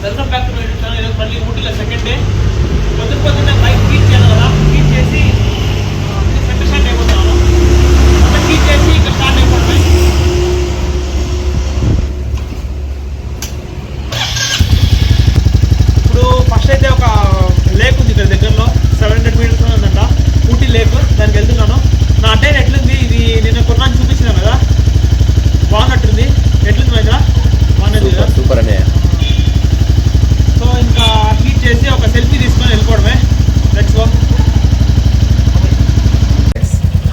Welcome back to my YouTube channel. ఈరోజు మళ్ళీ ఊటీలో సెకండ్ డే. పొద్దున్న బైక్ హీట్ చేయాలి కదా, హీట్ చేసి సెకండ్ స్టార్ట్ అయిపోతున్నాను. అంటే హీట్ చేసి ఇక్కడ స్టార్ట్ అయిపోతాయి. ఇప్పుడు ఫస్ట్ అయితే ఒక లేక్ ఉంది ఇక్కడ దగ్గరలో, 700 మీటర్స్ ఉందంట, ఊటీ లేక్. దానికి వెళ్తున్నాను. నా అడ్డైన ఎట్లుంది, ఇది నిన్న కొన్నాను చూపించినాం కదా, బాగున్నట్టుంది. ఎట్లుంది మైదా? బాగున్నది కదా, సూపర్ అనే. సో ఇంకా హీట్ చేసి ఒక సెల్ఫీ తీసుకొని వెళ్ళిపోవడమే. Let's go.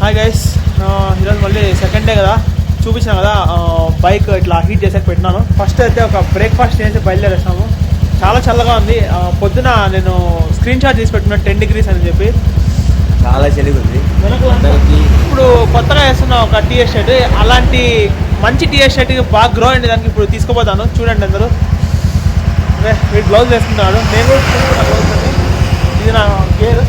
హాయ్ గైస్, ఈరోజు మళ్ళీ సెకండ్ డే కదా, చూపించాను కదా బైక్ ఇట్లా హీట్ చేసాక పెట్టినాను. ఫస్ట్ అయితే ఒక బ్రేక్ఫాస్ట్ చేసి బయలుదేరేస్తాము. చాలా చల్లగా ఉంది. పొద్దున నేను స్క్రీన్ షాట్ తీసి పెట్టుకున్నాను 10 degrees అని చెప్పి. చాలా చలిగా ఉంది. ఇప్పుడు కొత్తగా వేస్తున్న ఒక టీఎస్ షర్ట్, అలాంటి మంచి టీఎస్ షర్ట్ బాగా గ్రో అయింది దానికి ఇప్పుడు తీసుకుపోతాను. చూడండి అందరూ. వీడు గ్లౌజ్ వేసుకున్నాడు, నేను కూడా గ్లౌజ్ అండి. ఇది నా గేర్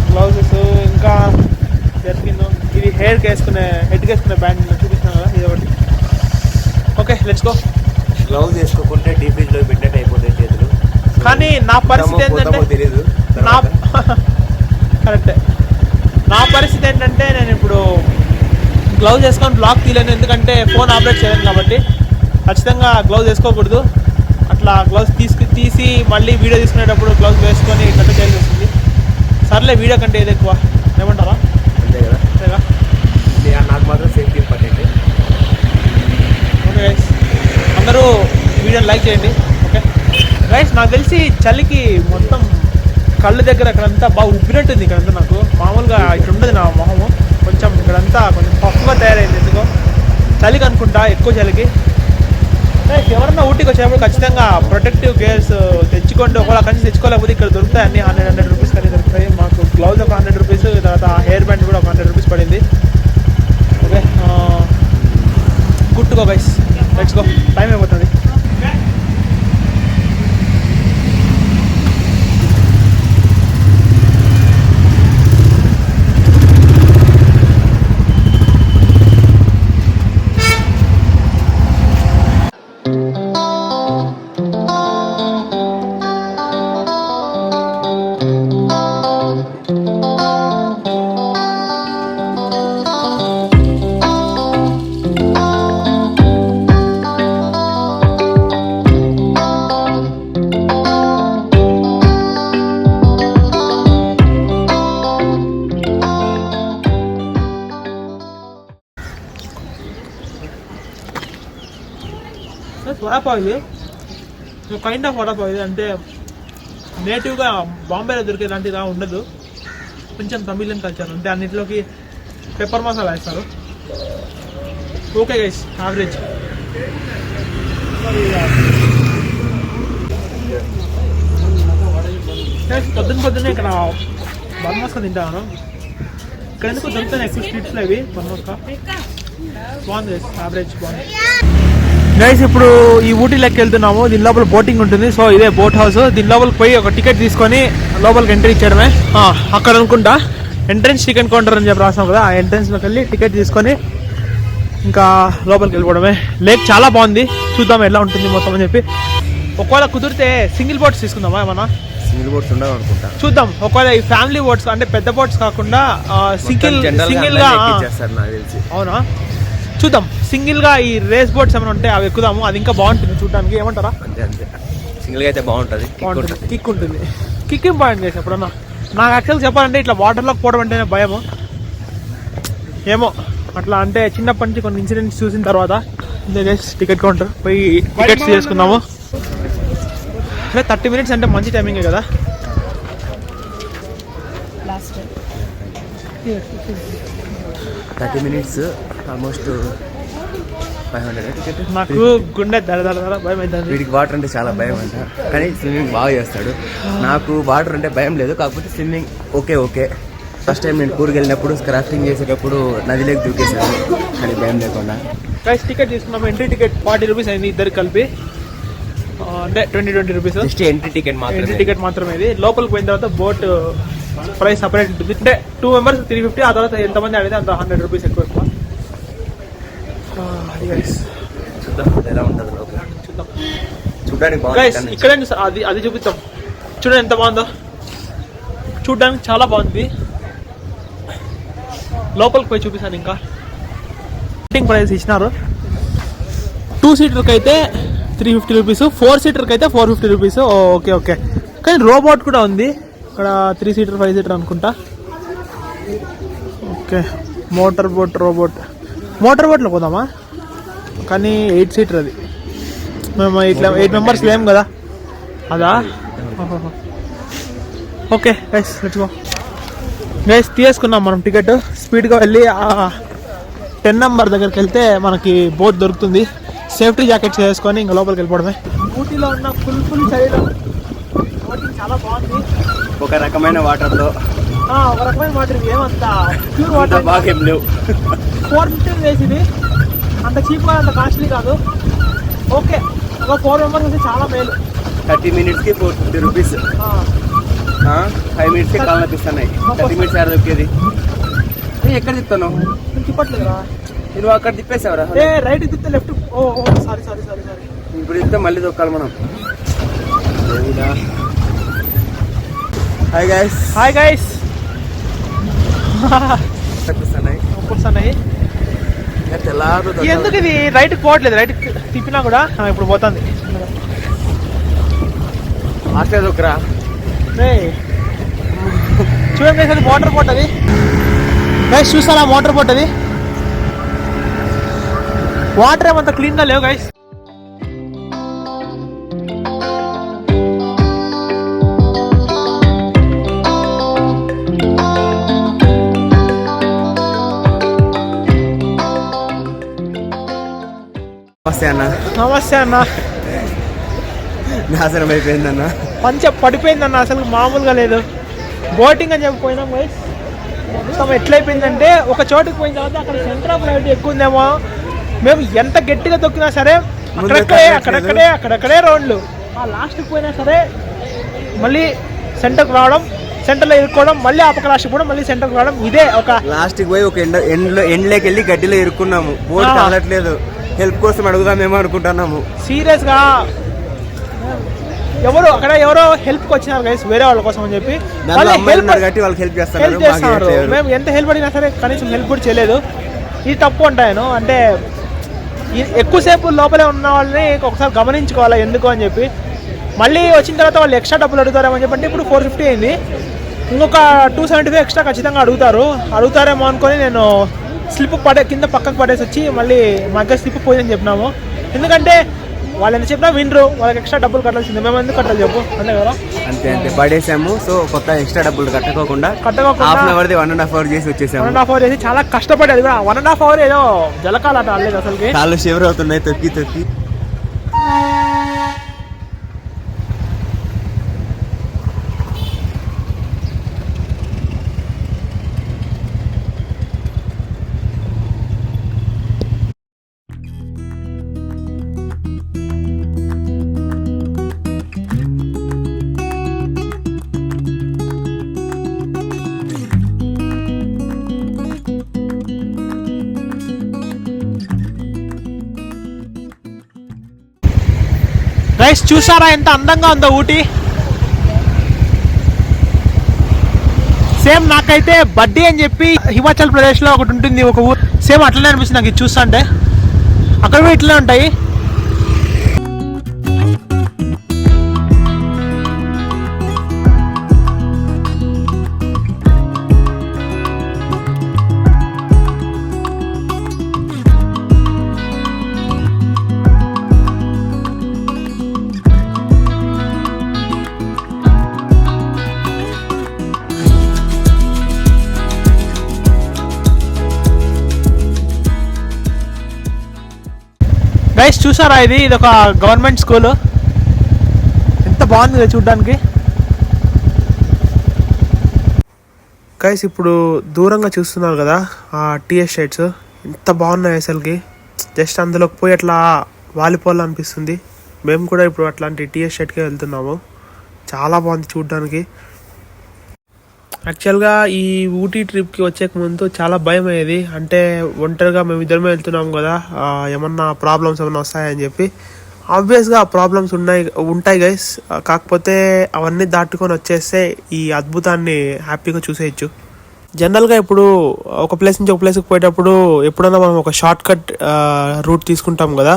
గ్లౌజెస్. ఇంకా జరిగిందో ఇది హెడ్కి వేసుకునే బ్యాండ్ చూపిస్తున్నాను కదా, ఇది ఒకటి. Okay, let's go. గ్లౌజ్ వేసుకోకుంటే డీప్ ఫ్రిడ్జ్ లో పెట్టినట్టు అయిపోతాయి చేతులు. కానీ నా పరిస్థితి ఏంటంటే తెలియదు. కరెక్టే. నా పరిస్థితి ఏంటంటే నేను ఇప్పుడు గ్లౌజ్ వేసుకొని బ్లాగ్ తీయలేను, ఎందుకంటే ఫోన్ ఆపరేట్ చేయలేను కాబట్టి. ఖచ్చితంగా గ్లౌజ్ వేసుకోకూడదు. అట్లా గ్లౌజ్ తీసి మళ్ళీ వీడియో తీసుకునేటప్పుడు గ్లౌజ్ వేసుకొని కట్ట చేయాల్సి వస్తుంది. సర్లే, వీడియో కంటే ఏది ఎక్కువ, ఏమంటారా? అంతే కదా, అంతేగా. నాకు మాత్రం సేఫ్టీ ఇంపార్టెంట్. ఓకే గైస్, అందరూ వీడియోని లైక్ చేయండి. ఓకే గైస్, నాకు తెలిసి చలికి మొత్తం కళ్ళు దగ్గర అక్కడంతా బాగా ఉబ్బినట్టుంది. ఇక్కడంతా నాకు మామూలుగా ఇట్లా ఉండదు నా మొహము. కొంచెం ఇక్కడంతా కొంచెం పఫ్గా తయారైంది. ఎందుకో చలికి అనుకుంటా, ఎక్కువ చలికి. ఎవరన్నా ఊటీకి వచ్చేటప్పుడు ఖచ్చితంగా ప్రొటెక్టివ్ గేర్స్ తెచ్చుకోండి. ఒకవేళ అక్కడి నుంచి తెచ్చుకోలేకపోతే ఇక్కడ దొరుకుతాయి, అన్ని 100 రూపీస్ కానీ దొరుకుతాయి. మాకు గ్లౌజ్ ఒక 100 రూపీస్, తర్వాత హెయిర్ బ్యాండ్ కూడా ఒక 100 రూపీస్ పడింది. Okay, good to go guys, let's go. Time అయిపోతుంది. వడాపావ్ ఇది కైండ్ ఆఫ్ వడాపావ్. ఇది అంటే నేటివ్గా బాంబేలో దొరికేలాంటిగా ఉండదు. కొంచెం తమిళన్ కల్చర్ అంటే అన్నింటిలోకి పెప్పర్ మసాలా వేస్తారు. Okay guys, average. పొద్దున్నే ఇక్కడ బన్మస్కా తింటాను. ఇక్కడ ఎందుకు దొరుకుతాయి ఎక్కువ స్ట్రీట్స్లో ఇవి బన్మస్కా. బాగుంది గైస్, యావరేజ్ బాగుంది. గైస్, ఇప్పుడు ఈ ఊటీ లెక్క వెళ్తున్నాము. దీని లోపల బోటింగ్ ఉంటుంది. సో ఇదే బోట్ హౌస్. దీని లోపలికి పోయి ఒక టికెట్ తీసుకొని లోపలికి ఎంట్రీ ఇచ్చేయడమే. అక్కడ అనుకుంటా ఎంట్రన్స్ టికెట్ కౌంటర్ అని చెప్పి రాసాం కదా, ఆ ఎంట్రన్స్లోకి వెళ్ళి టికెట్ తీసుకొని ఇంకా లోపలికి వెళ్ళిపోవడమే. లేక్ చాలా బాగుంది, చూద్దాం ఎలా ఉంటుంది మొత్తం అని చెప్పి. ఒకవేళ కుదిరితే సింగిల్ బోట్స్ తీసుకుందామా ఏమన్నా? సింగిల్ బోట్స్ ఉండవు అనుకుంటా. చూద్దాం. ఒకవేళ ఈ ఫ్యామిలీ బోట్స్ అంటే పెద్ద బోట్స్ కాకుండా సింగిల్ గా. అవునా, చూద్దాం. సింగిల్ గా ఈ రేస్ బోట్స్ ఏమైనా ఉంటే అవి ఎక్కుదాము. అది ఇంకా బాగుంటుంది చూడడానికి, ఏమంటారా? అంతే అంతే, సింగిల్ గా అయితే బాగుంటుంది. కిక్ ఉంటుంది. కిక్ ఇంపార్టెంట్ చేసి ఎప్పుడన్నా. నాకు యాక్చువల్గా చెప్పాలంటే ఇట్లా వాటర్లోకి పోవడం అంటేనే భయము. ఏమో అట్లా అంటే చిన్నప్పటి నుంచి కొన్ని ఇన్సిడెంట్స్ చూసిన తర్వాత టికెట్ కౌంటర్ పోయి టికెట్స్ చేసుకుందాము. అంటే 30 minutes అంటే మంచి టైమింగే కదా. 30 minutes ఆల్మోస్ట్ 500 టికెట్. నాకు గుండె దడ భయం అవుతుంది. వీడికి వాటర్ అంటే చాలా భయం అంట, కానీ స్విమ్మింగ్ బాగా చేస్తాడు. నాకు వాటర్ అంటే భయం లేదు, కాకపోతే స్విమ్మింగ్ ఓకే. ఫస్ట్ టైం నేను కూర్కి వెళ్ళినప్పుడు క్రాఫ్టింగ్ చేసేటప్పుడు నదిలోకి దూకేసాను, కానీ భయం లేకుండా. ప్రైస్ టికెట్ తీసుకున్నాము. ఎంట్రీ టికెట్ 40 రూపీస్ అయింది ఇద్దరికి కలిపి. అంటే 20 రూపీస్ ఎంట్రీ టికెట్ మాత్రమే. ఇది లోపలికి పోయిన తర్వాత బోట్ ప్రైస్ సపరేట్ ఉంటుంది. అంటే 2 members 350, ఆ తర్వాత ఎంతమంది అడిగితే అంత 100 రూపీస్ ఎక్కువ. చూద్దాం ఎలా ఉంటుంది లోపల. చూపిద్దాం. చూడడానికి గైస్ బాగుంది. ఇక్కడే అది చూపిద్దాం. చూడండి ఎంత బాగుందో, చూడడానికి చాలా బాగుంది. లోపలికి పోయి చూపిస్తాను. ఇంకా టికెటింగ్ ప్రైస్ ఇచ్చినారు. 2 సీటర్కి అయితే 350 రూపీస్, 4 సీటర్కి అయితే 450 రూపీస్. Okay okay. కానీ రోబోట్ కూడా ఉంది ఇక్కడ. 3 సీటర్ 5 సీటర్ అనుకుంటా. ఓకే, మోటార్ బోట్లో పోదామా? కానీ 8 సీటర్ అది. మేము ఇట్లా 8 మెంబర్స్ లేము కదా. అదా? Okay guys, let's go. Guys తీసుకున్నాం మనం టికెట్. స్పీడ్గా వెళ్ళి 10 నెంబర్ దగ్గరికి వెళ్తే మనకి బోట్ దొరుకుతుంది. సేఫ్టీ జాకెట్స్ వేసుకొని ఇంకా లోపలికి వెళ్ళిపోవడమే. ఊటీలో ఉన్న ఫుల్ సైడ్ బోటింగ్ చాలా బాగుంది. ఒక రకమైన వాటర్లో ఒక రకమైన వాటర్. ఏమంతా ప్యూర్ వాటర్ బాగా ఏం లేవు. 450 వేసింది. అంత చీప్గా అంత కాస్ట్లీ కాదు. ఓకే, ఒక 4 మెంబర్స్ అయితే చాలా మేలు. 30 మినిట్స్కి 450 రూపీస్. 5 మినిట్స్కి కాళ్ళు నొప్పిస్తున్నాయి. 30 మినిట్స్ ఎవరు దొరికేది? ఎక్కడ తిప్పాను? తిప్పట్లేదురా. నేను అక్కడ తిప్పేసావరా? రైట్ తిప్పితే లెఫ్ట్. సారీ. ఇప్పుడు తిప్పితే మళ్ళీ దొక్కాలి మనం. Hi guys. వస్తున్నాయి. ఎందుకు ఇది రైట్ పోవట్లేదు? రైట్ తిప్పినా కూడా ఇప్పుడు పోతుంది. దొక్కరా చూడండి, అది మోటార్ బోట్. అది గైస్ చూస్తారా? మోటార్ బోట్ అది. వాటర్ ఏమంత క్లీన్గా లేవు గైస్. నమస్తే అన్న. నాశనం అయిపోయిందన్న. పడిపోయిందన్న. అసలు మామూలుగా లేదు. బోటింగ్ అని చెప్పి పోయినాం గైస్. మొత్తం ఎట్లయిపోయిందంటే ఒక చోటుకి పోయిన తర్వాత అక్కడ సెంటర్ ఆఫ్ గ్రావిటీ ఎక్కువ ఉందేమో. మేము ఎంత గట్టిగా తొక్కినా సరే అక్కడక్కడే రౌండ్లు. ఆ లాస్ట్కి పోయినా సరే మళ్ళీ సెంటర్కి రావడం, సెంటర్లో ఇరుక్కోవడం, మళ్ళీ ఆ పక్క లాస్ట్కి పోవడం, మళ్ళీ సెంటర్కి రావడం. ఇదే ఒక లాస్ట్కి పోయి ఒక ఎండ్లోకి వెళ్ళి గడ్డిలో ఇరుక్కున్నాము. బోట్ కాలట్లేదు. హెల్ప్ కోసం అడుగుదామేమో అనుకుంటున్నాము. సీరియస్గా ఎవరో హెల్ప్కి వచ్చినారు గైస్, వేరే వాళ్ళ కోసం అని చెప్పి. వాళ్ళకి హెల్ప్ చేస్తున్నారు. మేము ఎంత హెల్ప్ అడిగినా సరే కనీసం హెల్ప్ కూడా చేయలేదు. ఇది తప్పు అంటాను. అంటే ఎక్కువసేపు లోపలే ఉన్న వాళ్ళని ఒకసారి గమనించుకోవాలి ఎందుకు అని చెప్పి. మళ్ళీ వచ్చిన తర్వాత వాళ్ళు ఎక్స్ట్రా డబ్బులు అడుగుతారేమని చెప్పంటే ఇప్పుడు 450 అయింది. ఇంకొక 275 ఎక్స్ట్రా ఖచ్చితంగా అడుగుతారేమో అనుకొని నేను స్లిప్ కింద పక్కకు పడేసి వచ్చి మళ్ళీ మగ్గ స్లిప్ పోయిందని చెప్పినాము. ఎందుకంటే వాళ్ళు ఎంత చెప్పినా వినరు. వాళ్ళకి ఎక్స్ట్రా డబ్బులు కట్టాల్సిందే. మేము ఎందుకు కట్టాలి చెప్పు? అంతే కదా. అంతే పడేసాము. సో కొత్త ఎక్స్ట్రా డబ్బులు కట్టుకోకుండా 1.5 అవర్ చేసి వచ్చేసాము. 1.5 అవర్ చేసి చాలా కష్టపడి, అది కూడా 1.5 అవర్ ఏదో జలకాలట ఆడలేదు అసలు. కాళ్ళు షివర్ అవుతున్నాయి తొక్కి. గైస్ చూసారా ఎంత అందంగా ఉందో ఊటీ. సేమ్ నాకైతే బడ్డీ అని చెప్పి హిమాచల్ ప్రదేశ్ లో ఒకటి ఉంటుంది, ఒక ఊరు. సేమ్ అట్లనే అనిపిస్తుంది నాకు ఇది చూస్తుంటే. అక్కడ కూడా ఇట్లనే ఉంటాయి. గైస్ చూసారా? ఇది ఒక గవర్నమెంట్ స్కూల్. ఎంత బాగుంది చూడడానికి. గైస్ ఇప్పుడు దూరంగా చూస్తున్నారు కదా ఆ టీ ఎస్టేట్స్, ఎంత బాగున్నాయి అసలుకి. జస్ట్ అందులోకి పోయి అట్లా వాలిపోవాలనిపిస్తుంది. మేము కూడా ఇప్పుడు అట్లాంటి టీ ఎస్టేట్కే వెళ్తున్నాము. చాలా బాగుంది చూడడానికి. యాక్చువల్గా ఈ ఊటీ ట్రిప్కి వచ్చేక ముందు చాలా భయం అయ్యేది. అంటే ఒంటరిగా మేము ఇద్దరమే వెళ్తున్నాము కదా, ఏమన్నా ప్రాబ్లమ్స్ ఏమన్నా వస్తాయని చెప్పి. ఆబ్వియస్గా ప్రాబ్లమ్స్ ఉంటాయి గైస్, కాకపోతే అవన్నీ దాటుకొని వచ్చేస్తే ఈ అద్భుతాన్ని హ్యాపీగా చూసేయచ్చు. జనరల్గా ఇప్పుడు ఒక ప్లేస్ నుంచి ఒక ప్లేస్కి పోయేటప్పుడు ఎప్పుడైనా మనం ఒక షార్ట్ కట్ రూట్ తీసుకుంటాం కదా,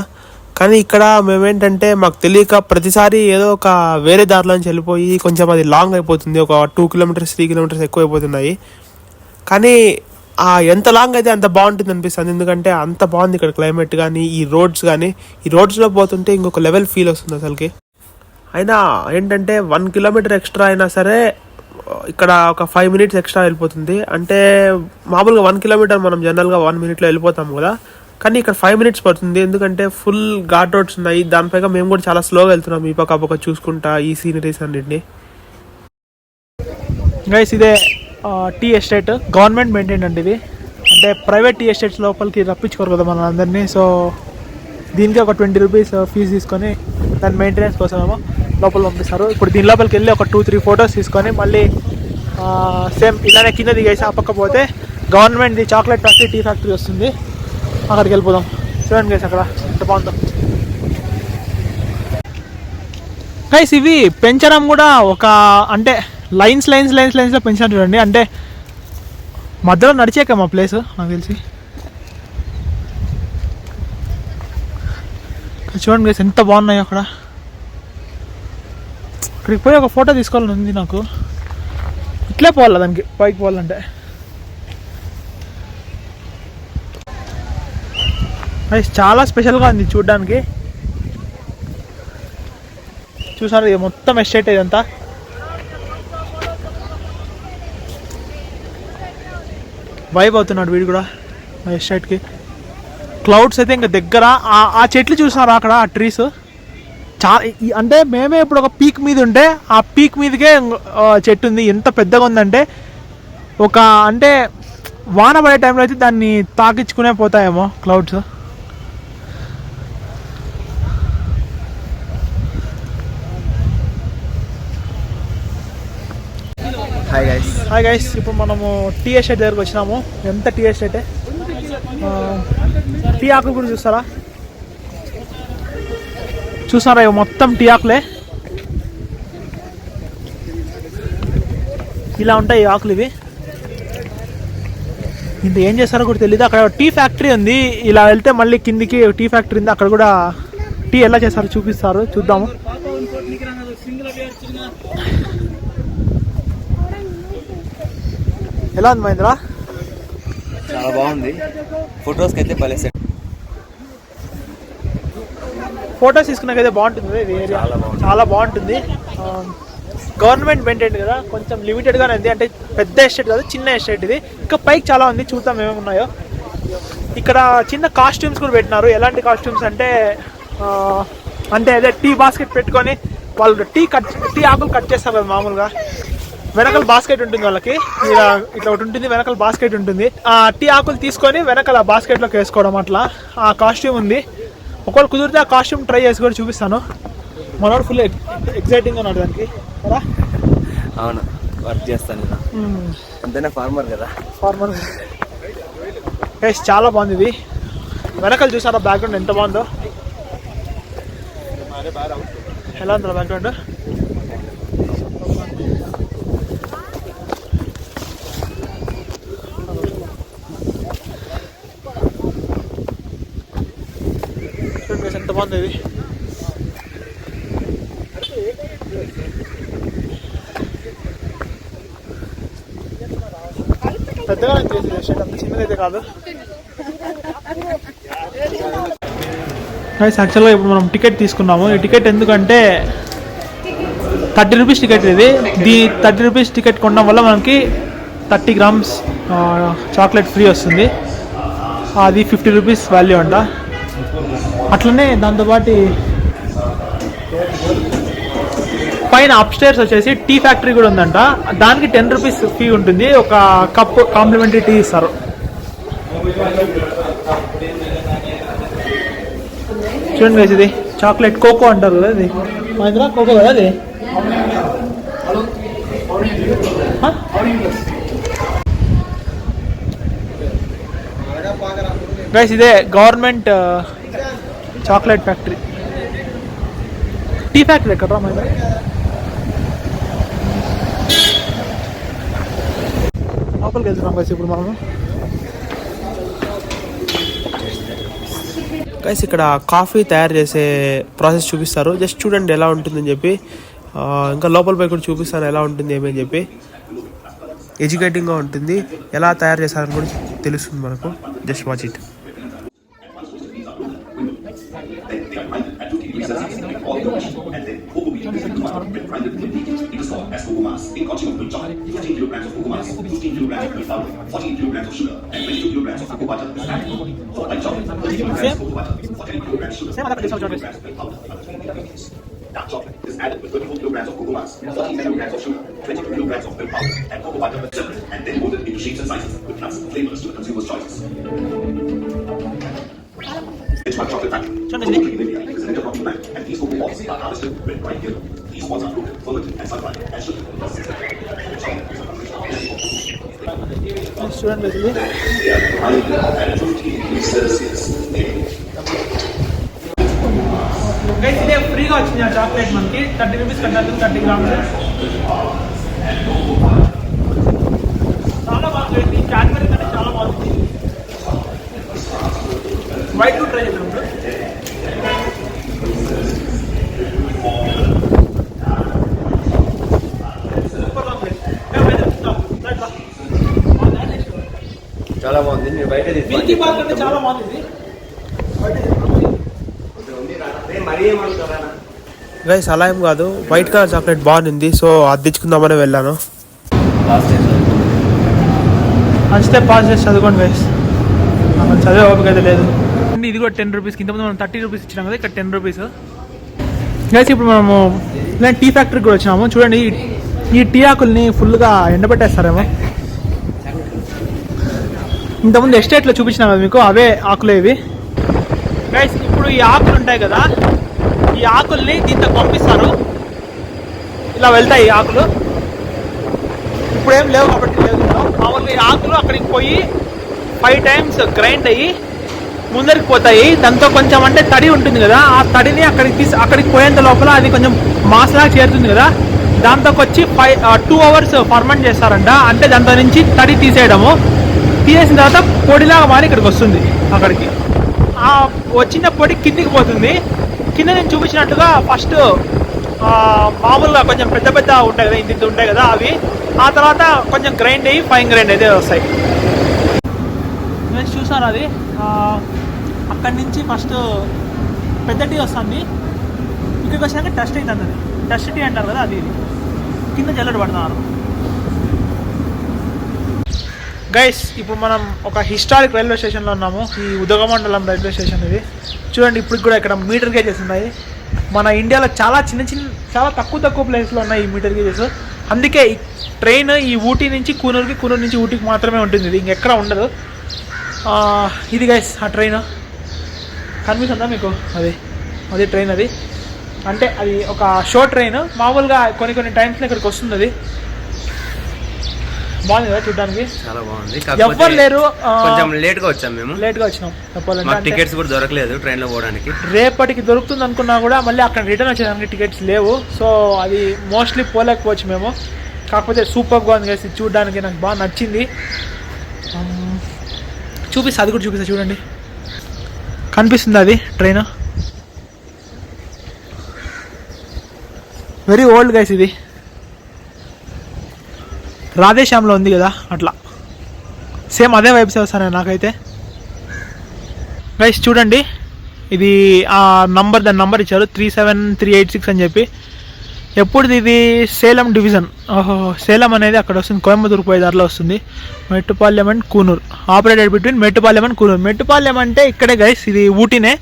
కానీ ఇక్కడ మేమేంటంటే మాకు తెలియక ప్రతిసారి ఏదో ఒక వేరే దారిలో నుంచి వెళ్ళిపోయి కొంచెం అది లాంగ్ అయిపోతుంది, ఒక 2 కిలోమీటర్స్ 3 కిలోమీటర్స్ ఎక్కువ అయిపోతున్నాయి. కానీ ఎంత లాంగ్ అయితే అంత బాగుంటుంది అనిపిస్తుంది, ఎందుకంటే అంత బాగుంది ఇక్కడ క్లైమేట్ కానీ ఈ రోడ్స్ కానీ. ఈ రోడ్స్లో పోతుంటే ఇంకొక లెవెల్ ఫీల్ వస్తుంది అసలుకి. అయినా ఏంటంటే 1 కిలోమీటర్ ఎక్స్ట్రా అయినా సరే ఇక్కడ ఒక 5 మినిట్స్ ఎక్స్ట్రా వెళ్ళిపోతుంది. అంటే మామూలుగా 1 కిలోమీటర్ మనం జనరల్గా 1 మినిట్లో వెళ్ళిపోతాం కదా, కానీ ఇక్కడ 5 మినిట్స్ పడుతుంది, ఎందుకంటే ఫుల్ ఘాట్ రోడ్స్ ఉన్నాయి. దానిపైగా మేము కూడా చాలా స్లోగా వెళ్తున్నాం ఈ పక్క పక్క చూసుకుంటా ఈ సీనరీస్ అన్నింటినీ. గైస్ ఇదే టీ ఎస్టేట్, గవర్నమెంట్ మెయింటైన్ అండి ఇది. అంటే ప్రైవేట్ టీ ఎస్టేట్స్ లోపలికి రప్పించుకోరు కదా మన అందరినీ, సో దీనికి ఒక 20 రూపీస్ ఫీజు తీసుకొని దాని మెయింటెనెన్స్ కోసమేమో లోపల పంపిస్తారు. ఇప్పుడు దీని లోపలికి వెళ్ళి ఒక 2-3 ఫొటోస్ తీసుకొని మళ్ళీ సేమ్ ఇలానే కింద దిగేసి ఆ పక్క పోతే గవర్నమెంట్ది చాక్లెట్ ఫ్యాక్టరీ, టీ ఫ్యాక్టరీ వస్తుంది. అక్కడికి వెళ్ళిపోదాం. చూడండి గైస్ అక్కడ ఎంత బాగుందో. గైస్ ఇవి పెంచడం కూడా ఒక అంటే లైన్స్లో పెంచారు చూడండి. అంటే మధ్యలో నడిచాక మా ప్లేస్ నాకు తెలిసి. చూడండి గైస్ ఎంత బాగున్నాయి అక్కడ. అక్కడికి పోయి ఒక ఫోటో తీసుకోవాలని ఉంది నాకు. ఇట్లే పోవాలి దానికి పైకి పోవాలంటే. చాలా స్పెషల్గా ఉంది చూడ్డానికి. చూసారు ఇది మొత్తం ఎస్టేట్ ఇదంతా. వైబ్ అవుతున్నాడు వీడు కూడా ఆ ఎస్టేట్కి. క్లౌడ్స్ అయితే ఇంకా దగ్గర ఆ చెట్లు చూసినారు అక్కడ, ఆ ట్రీస్ చాలా. అంటే మేమే ఇప్పుడు ఒక పీక్ మీద ఉంటే ఆ పీక్ మీదకే చెట్టు ఉంది. ఎంత పెద్దగా ఉందంటే ఒక అంటే వాన పడే టైంలో అయితే దాన్ని తాకించుకునే పోతాయేమో క్లౌడ్స్. హాయ్ గైస్, ఇప్పుడు మనము టీ ఎస్టేట్ దగ్గరకు వచ్చినాము. ఎంత టీ ఎస్టేటే, టీ ఆకులు కూడా చూసారా ఇవి మొత్తం టీ ఆకులే. ఇలా ఉంటాయి ఈ ఆకులు. ఇవి ఇంత ఏం చేస్తారో కూడా తెలియదు. అక్కడ టీ ఫ్యాక్టరీ ఉంది, ఇలా వెళ్తే మళ్ళీ కిందికి టీ ఫ్యాక్టరీ ఉంది, అక్కడ కూడా టీ ఎలా చేస్తారో చూపిస్తారు, చూద్దాము. ఎలా ఉంది మహేంద్ర? చాలా బాగుంది. ఫొటోస్కి అయితే భలే సెట్. ఫొటోస్ తీసుకున్నాకైతే బాగుంటుంది ఇది ఏరియా, చాలా బాగుంటుంది. గవర్నమెంట్ మెయింటైన్ కదా, కొంచెం లిమిటెడ్గానే ఉంది. అంటే పెద్ద ఎస్టేట్ కాదు, చిన్న ఎస్టేట్ ఇది. ఇంకా పైకి చాలా ఉంది, చూద్దాం ఏమేమి ఉన్నాయో. ఇక్కడ చిన్న కాస్ట్యూమ్స్ కూడా పెట్టినారు. ఎలాంటి కాస్ట్యూమ్స్ అంటే అదే టీ బాస్కెట్ పెట్టుకొని వాళ్ళు టీ ఆకులు కట్ చేస్తారు కదా మామూలుగా. వెనకాల బాస్కెట్ ఉంటుంది వాళ్ళకి, ఇట్లా ఒకటి ఉంటుంది, వెనకాల బాస్కెట్ ఉంటుంది. ఆ టీ ఆకులు తీసుకొని వెనకాల బాస్కెట్లోకి వేసుకోవడం, అట్లా ఆ కాస్ట్యూమ్ ఉంది. ఒకవేళ కుదిరితే ఆ కాస్ట్యూమ్ ట్రై చేసి కూడా చూపిస్తాను. మనోడు ఫుల్ ఎక్సైటింగ్ ఉన్నాడు దానికి కదా. అవును, వర్క్ చేస్తాను అంతేనా, ఫార్మర్ కదా. ఫార్మర్ చాలా బాగుంది ఇది. వెనకాల చూసారా బ్యాక్గ్రౌండ్ ఎంత బాగుందో. ఎలా ఉందా బ్యాక్గ్రౌండ్? ఎంత బాగుంది ఇది. పెద్దగా చేసేది, అంత చిన్నదైతే కాదు. యాక్చువల్గా ఇప్పుడు మనం టికెట్ తీసుకున్నాము. ఈ టికెట్ ఎందుకంటే 30 రూపీస్ టికెట్ ఇది. 30 రూపీస్ టికెట్ కొనడం వల్ల మనకి 30 grams చాక్లెట్ ఫ్రీ వస్తుంది. అది 50 రూపీస్ వాల్యూ అంట. అట్లనే దాంతోపాటు పైన అప్స్టైర్స్ వచ్చేసి టీ ఫ్యాక్టరీ కూడా ఉందంట. దానికి 10 రూపీస్ ఫీ ఉంటుంది. ఒక కప్ కాంప్లిమెంటరీ టీ ఇస్తారు. చూడండి గైస్, ఇది చాక్లెట్ కోకో అంటారు కదా, ఇది మహేంద్ర కోకో కదా అది. గైస్ ఇదే government chocolate factory. Tea factory ఎక్కడ మరి? లోపలికి వెళ్తున్నాం గైస్ ఇప్పుడు మనము. గైస్ ఇక్కడ కాఫీ తయారు చేసే ప్రాసెస్ చూపిస్తారు, జస్ట్ చూడండి ఎలా ఉంటుందని చెప్పి. ఇంకా లోపల పోయి కూడా చూపిస్తారు ఎలా ఉంటుంది ఏమని చెప్పి. ఎడ్యుకేటింగ్గా ఉంటుంది, ఎలా తయారు చేస్తారని కూడా తెలుస్తుంది మనకు. Just watch it. Dark chocolate is added with 24 kilograms of cocoa mass, 14 kilograms of sugar, 20 kilograms of milk powder, and cocoa butter separate, and then molded into shapes and sizes with nuts and flavors to the consumer's choices. Benchmark chocolate factory, located in India, is an intercropping plant, and these cocoa pods are harvested when ripe yellow. These pods are broken, fermented, and sun-dried, and sugar. Student basically. They are high at 50 degrees Celsius. Guys ఇదే ఫ్రీగా వచ్చింది ఆ chocolate మనకి 30 rupees కట్టాలి, 30 grams. చాలా బాగుంది, Cadbury కంటే చాలా బాగుంది. వైట్ ఫ్రూట్ ట్రై చేద్దాం ఇప్పుడు. చాలా బాగుంది. మీరు బయట మిల్కీ బార్ కంటే చాలా బాగుంది. గైస్ అలా ఏం కాదు, వైట్ కలర్ చాక్లెట్ బాగుంది, సో అది తెచ్చుకుందామని వెళ్ళాను. అంతే పాస్ చేసి చదువుకోండి గైస్, చదివే ఓపిక అయితే లేదు. ఇది కూడా 10 రూపీస్, ఇంతకుముందు మనం 30 రూపీస్ ఇచ్చినాం కదా, ఇక్కడ 10 రూపీస్. గైస్ ఇప్పుడు మనము ఇలాంటి టీ ఫ్యాక్టరీకి కూడా వచ్చినాము. చూడండి ఈ టీ ఆకుల్ని ఫుల్గా ఎండబెట్టేస్తారేమో. ఇంతకుముందు ఎస్టేట్లో చూపించినా కదా మీకు, అవే ఆకులే ఇవి. గైస్ ఇప్పుడు ఈ ఆకులు ఉంటాయి కదా, ఈ ఆకుల్ని దీంతో పంపిస్తారు, ఇలా వెళ్తాయి ఈ ఆకులు. ఇప్పుడు ఏం లేవు కాబట్టి లేదు. మామూలుగా ఈ ఆకులు అక్కడికి పోయి 5 times గ్రైండ్ అయ్యి ముందరికి పోతాయి. దాంతో కొంచెం అంటే తడి ఉంటుంది కదా, ఆ తడిని అక్కడికి పోయేంత లోపల అది కొంచెం మాస్లాగా చేరుతుంది కదా, దాంతోకి వచ్చి 2 hours ఫర్మెంట్ చేస్తారంట. అంటే దాంతో నుంచి తడి తీసేయడము, తీసేసిన తర్వాత పొడిలాగా మారి ఇక్కడికి వస్తుంది. అక్కడికి ఆ వచ్చిన పొడి కిందికి పోతుంది. కింద నేను చూపించినట్టుగా ఫస్ట్ మామూలుగా కొంచెం పెద్ద పెద్ద ఉంటాయి కదా, ఇంత ఉంటాయి కదా అవి. ఆ తర్వాత కొంచెం గ్రైండ్ అయ్యి ఫైన్ గ్రైండ్ అయితే వస్తాయి. నేను చూసాను అది అక్కడి నుంచి ఫస్ట్ పెద్ద టీ వస్తుంది, ఇక్కడికి వచ్చినాక డస్ట్ అవుతుంది. అది డస్ట్ టీ అంటారు కదా, అది కింద జల్లెడ పడుతున్నారు. గైస్ ఇప్పుడు మనం ఒక హిస్టారిక్ రైల్వే స్టేషన్లో ఉన్నాము, ఈ ఉదగమండలం రైల్వే స్టేషన్ ఇది. చూడండి ఇప్పుడు కూడా ఇక్కడ మీటర్ గేజెస్ ఉన్నాయి. మన ఇండియాలో చాలా చాలా తక్కువ ప్లేస్లో ఉన్నాయి ఈ మీటర్ గేజెస్. అందుకే ఈ ట్రైన్ ఈ ఊటీ నుంచి కూనూరుకి, కూనూరు నుంచి ఊటీకి మాత్రమే ఉంటుంది, ఇది ఇంకెక్కడ ఉండదు. ఇది గైస్ ఆ ట్రైన్ కనిపిస్తుందా మీకు, అది ట్రైన్. అది అంటే అది ఒక షో ట్రైన్, మామూలుగా కొన్ని టైమ్స్లో ఇక్కడికి వస్తుంది. అది బాగుంది కదా చూడడానికి, చాలా బాగుంది. ఎవ్వరు లేరు, కొంచెం లేట్గా వచ్చాం మేము, లేట్గా వచ్చినాం చెప్పాలంటే. టికెట్స్ కూడా దొరకలేదు ట్రైన్లో పోవడానికి. రేపటికి దొరుకుతుంది అనుకున్నా కూడా మళ్ళీ అక్కడ రిటర్న్ వచ్చేదానికి టికెట్స్ లేవు, సో అది మోస్ట్లీ పోలేకపోవచ్చు మేము. కాకపోతే సూపర్గా ఉంది కదా చూడడానికి, నాకు బాగా నచ్చింది. చూపిస్తా, అది కూడా చూపిస్తా చూడండి, కనిపిస్తుంది అది ట్రైన్. వెరీ ఓల్డ్ గైస్, ఇది రాధేశ్యామ్లో ఉంది కదా అట్లా సేమ్ అదే వైబ్స్ వస్తాయి నాకైతే. గైస్ చూడండి ఇది ఆ నంబర్, దాని నంబర్ ఇచ్చారు 37386 అని చెప్పి. ఎప్పుడు ఇది సేలం డివిజన్, సేలం అనేది అక్కడ వస్తుంది, కోయంబత్తూరు పోయే దారిలో వస్తుంది. Mettupalayam and Coonoor, operated between Mettupalayam and Coonoor. Mettupalayam అంటే ఇక్కడే గైస్, ఇది ఊటీనే.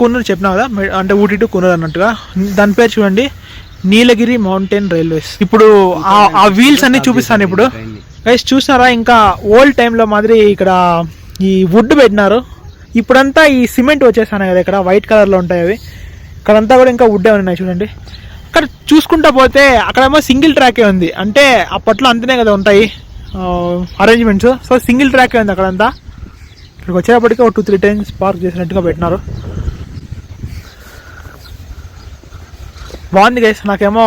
కూనూరు చెప్పినా కదా, అంటే ఊటీ టు కూనూరు అన్నట్టుగా. దాని పేరు చూడండి, నీలగిరి మౌంటైన్ రైల్వేస్. ఇప్పుడు ఆ వీల్స్ అన్ని చూపిస్తాను ఇప్పుడు గైస్. చూసారా, ఇంకా ఓల్డ్ టైంలో మాదిరి ఇక్కడ ఈ వుడ్ పెట్టినారు. ఇప్పుడంతా ఈ సిమెంట్ వచ్చేసాను కదా, ఇక్కడ వైట్ కలర్లో ఉంటాయి అవి. ఇక్కడంతా కూడా ఇంకా వుడ్డే ఉన్నాయి చూడండి. అక్కడ చూసుకుంటా పోతే అక్కడేమో సింగిల్ ట్రాకే ఉంది, అంటే అప్పట్లో అంతనే కదా ఉంటాయి అరేంజ్మెంట్స్. సో సింగిల్ ట్రాకే ఉంది అక్కడంతా. ఇక్కడికి వచ్చేటప్పటికి ఒక 2-3 times పార్క్ చేసినట్టుగా పెట్టినారు. బాగుంది గైస్. నాకేమో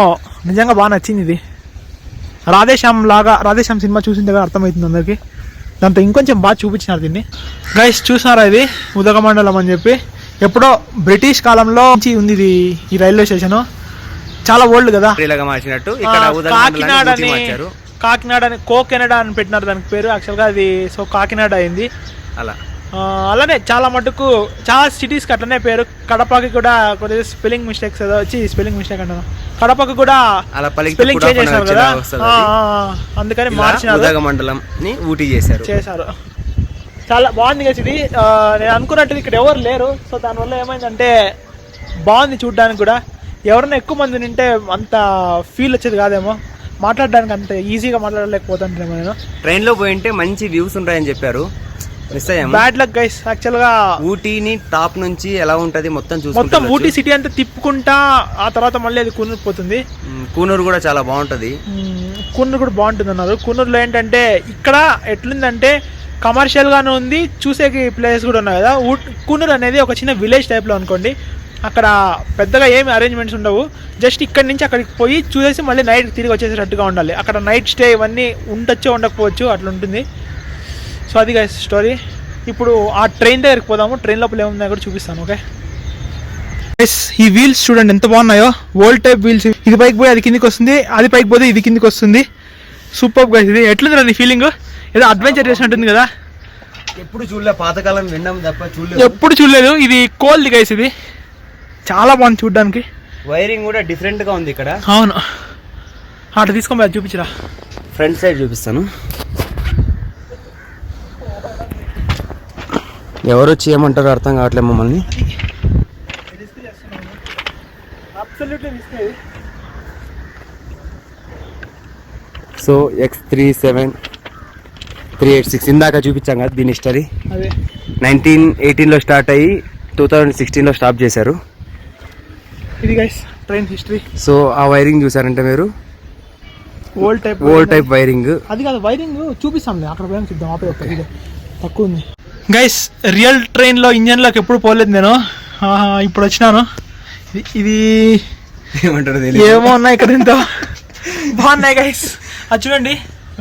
నిజంగా బాగా నచ్చింది ఇది. రాధేశ్యామ్ సినిమా చూసింటే కదా అర్థమవుతుంది అందరికి. దాంతో ఇంకొంచెం బాగా చూపించినారు దీన్ని. గైస్ చూసారా, ఇది ఉదగమండలం అని చెప్పి ఎప్పుడో బ్రిటిష్ కాలంలో నుంచి ఉంది ఇది. ఈ రైల్వే స్టేషన్ చాలా ఓల్డ్ కదా. కాకినాడ అని కోకెనడా అని పెట్టినారు దానికి పేరు. యాక్చువల్గా అది సో కాకినాడ అయింది. అలానే చాలా మటుకు చాలా సిటీస్కి అట్లనే పేరు. కడపకి కూడా కొద్దిగా స్పెల్లింగ్ మిస్టేక్స్ ఏదో వచ్చి స్పెల్లింగ్ మిస్టేక్ అంటారు. కడపకు కూడా స్పెల్లింగ్ చేంజ్ చేశారు కదా, అందుకని మార్చినారు, మండలం ఊటీ చేశారు. చాలా బాగుంది కదా ఇది. నేను అనుకున్నట్టు ఇక్కడ ఎవరు లేరు. సో దానివల్ల ఏమైందంటే బాగుంది చూడడానికి కూడా. ఎవరైనా ఎక్కువ మంది ఉంటే అంత ఫీల్ వచ్చేది కాదేమో, మాట్లాడడానికి అంత ఈజీగా మాట్లాడలేకపోతుంటేమో. నేను ట్రైన్లో పోయింటే మంచి వ్యూస్ ఉంటాయని చెప్పారు. Bad luck guys. యాక్చువల్గా ఊటీని టాప్ నుంచి ఎలా ఉంటది మొత్తం ఊటీ సిటీ అంతా తిప్పుకుంటా ఆ తర్వాత మళ్ళీ అది కూనూరు పోతుంది. కూనూరు కూడా చాలా బాగుంటది. కూనూరు కూడా బాగుంటుంది అన్నారు. కూనూరులో ఏంటంటే ఇక్కడ ఎట్లుందంటే కమర్షియల్ గానే ఉంది, చూసేకి ప్లేస్ కూడా ఉన్నాయి కదా. కూనూరు అనేది ఒక చిన్న విలేజ్ టైప్ లో అనుకోండి. అక్కడ పెద్దగా ఏమి అరేంజ్మెంట్స్ ఉండవు. జస్ట్ ఇక్కడి నుంచి అక్కడికి పోయి చూసేసి మళ్ళీ నైట్ తిరిగి వచ్చేసేటట్టుగా ఉండాలి. అక్కడ నైట్ స్టే ఇవన్నీ ఉండొచ్చో ఉండకపోవచ్చు, అట్లా ఉంటుంది. సో అది గైస్ స్టోరీ. ఇప్పుడు ఆ ట్రైన్ దగ్గరికి పోదాము. ట్రైన్ లోపల ఏముందో కూడా చూపిస్తాను. ఓకే, ఈ వీల్స్ చూడండి ఎంత బాగున్నాయో. Old type wheels. ఇది పైకి పోయి అది కిందికి వస్తుంది, అది పైకి పోతే ఇది కిందికి వస్తుంది. Super guys. ఇది ఎట్లుంది నీ ఫీలింగ్? ఏదో అడ్వెంచర్ చేసినట్టుంది కదా. ఎప్పుడు చూడలేదు, పాతకాలం విన్నాం తప్ప ఎప్పుడు చూడలేదు. ఇది కోల్డ్ గైస్. ఇది చాలా బాగుంది చూడడానికి. వైరింగ్ కూడా డిఫరెంట్ గా ఉంది ఇక్కడ. అవును, అట్లా తీసుకోమని అది చూపించరా. ఫ్రంట్ సైడ్ చూపిస్తాను. ఎవరు వచ్చి ఏమంటారో అర్థం కావట్లేదు మమ్మల్ని. సో X37386 ఇందాక చూపించాం కదా దీని హిస్టరీ. 1918లో స్టార్ట్ అయ్యి 2016లో స్టాప్ చేశారు. ఇది గైస్ ట్రైన్ హిస్టరీ. సో ఆ వైరింగ్ చూసారంటే మీరు ఓల్డ్ టైప్ వైరింగ్. అది కాదు వైరింగ్ చూపిస్తాం, అక్కడ పోయాం చూద్దాం. తక్కువ ఉంది గైస్. రియల్ ట్రైన్లో ఇంజన్లోకి ఎప్పుడు పోలేదు నేను, ఇప్పుడు వచ్చినాను. ఇది ఏమంటారు ఏమో ఉన్నాయి ఇక్కడ, ఎంతో బాగున్నాయి గైస్. అది చూడండి,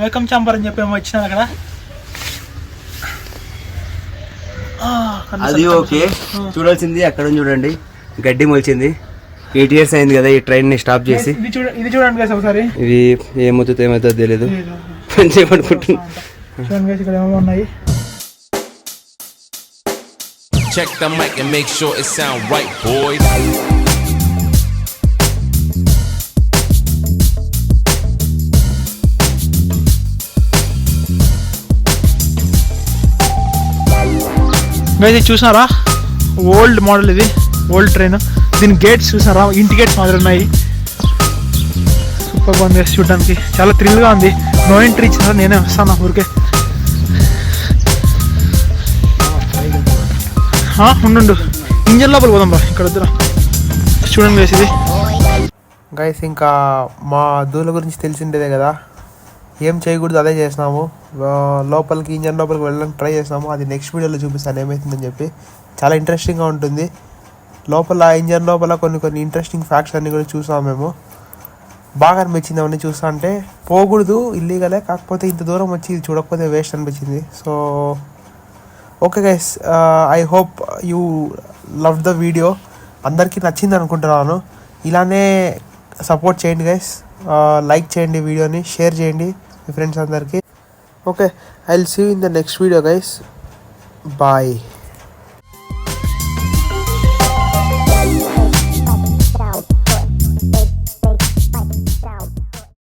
వెల్కమ్ చాంబర్ అని చెప్పి ఏమో వచ్చినాను అక్కడ. అది ఓకే. చూడాల్సింది అక్కడ చూడండి, గడ్డి మొలిచింది. 8 years అయింది కదా ఈ ట్రైన్ ని స్టాప్ చేసి. ఇది చూడండి గైస్ ఒకసారి. ఇది ఏమవుతుందో తెలియదు, పని చేయమనుకుంటున్నా. చూడండి గైస్ ఇక్కడ ఏమో ఉన్నాయి. Check the mic and make sure it sound right, boys. ఇది చూసారా, ఓల్డ్ మోడల్. ఇది ఓల్డ్ ట్రైన్. దీని గేట్స్ చూసారా, ఇంటి గేట్స్ మాదిరి ఉన్నాయి. సూపర్ బాగుంది చూడడానికి, చాలా థ్రిల్గా ఉంది. నో ఎంట్రీ ఇచ్చినారా, నేనే వస్తాను ఊరికే. ఉండు, ఇంజన్ లోపల పోదాం రా, ఇక్కడ వద్దురా. చూడండి గైస్ ఇది. గైస్ ఇంకా మా దూల గురించి తెలిసిండేదే కదా, ఏం చేయకూడదు అదే చేసినాము. లోపలికి ఇంజన్ లోపలికి వెళ్ళడానికి ట్రై చేసినాము. అది నెక్స్ట్ వీడియోలో చూపిస్తాను ఏమవుతుందని చెప్పి. చాలా ఇంట్రెస్టింగ్గా ఉంటుంది. లోపల ఇంజన్ లోపల కొన్ని ఇంట్రెస్టింగ్ ఫ్యాక్ట్స్ అన్నీ కూడా చూసాము మేము. బాగా అనిపించింది అవన్నీ చూస్తా అంటే. పోకూడదు, ఇల్లీగలే, కాకపోతే ఇంత దూరం వచ్చి ఇది చూడకపోతే వేస్ట్ అనిపించింది. So okay guys, I hope you love the video. అందరికీ నచ్చింది అనుకుంటున్నాను. ఇలానే సపోర్ట్ చేయండి గైస్. లైక్ చేయండి వీడియోని, షేర్ చేయండి మీ ఫ్రెండ్స్ అందరికీ. Okay, I will see you in the next video guys. Bye.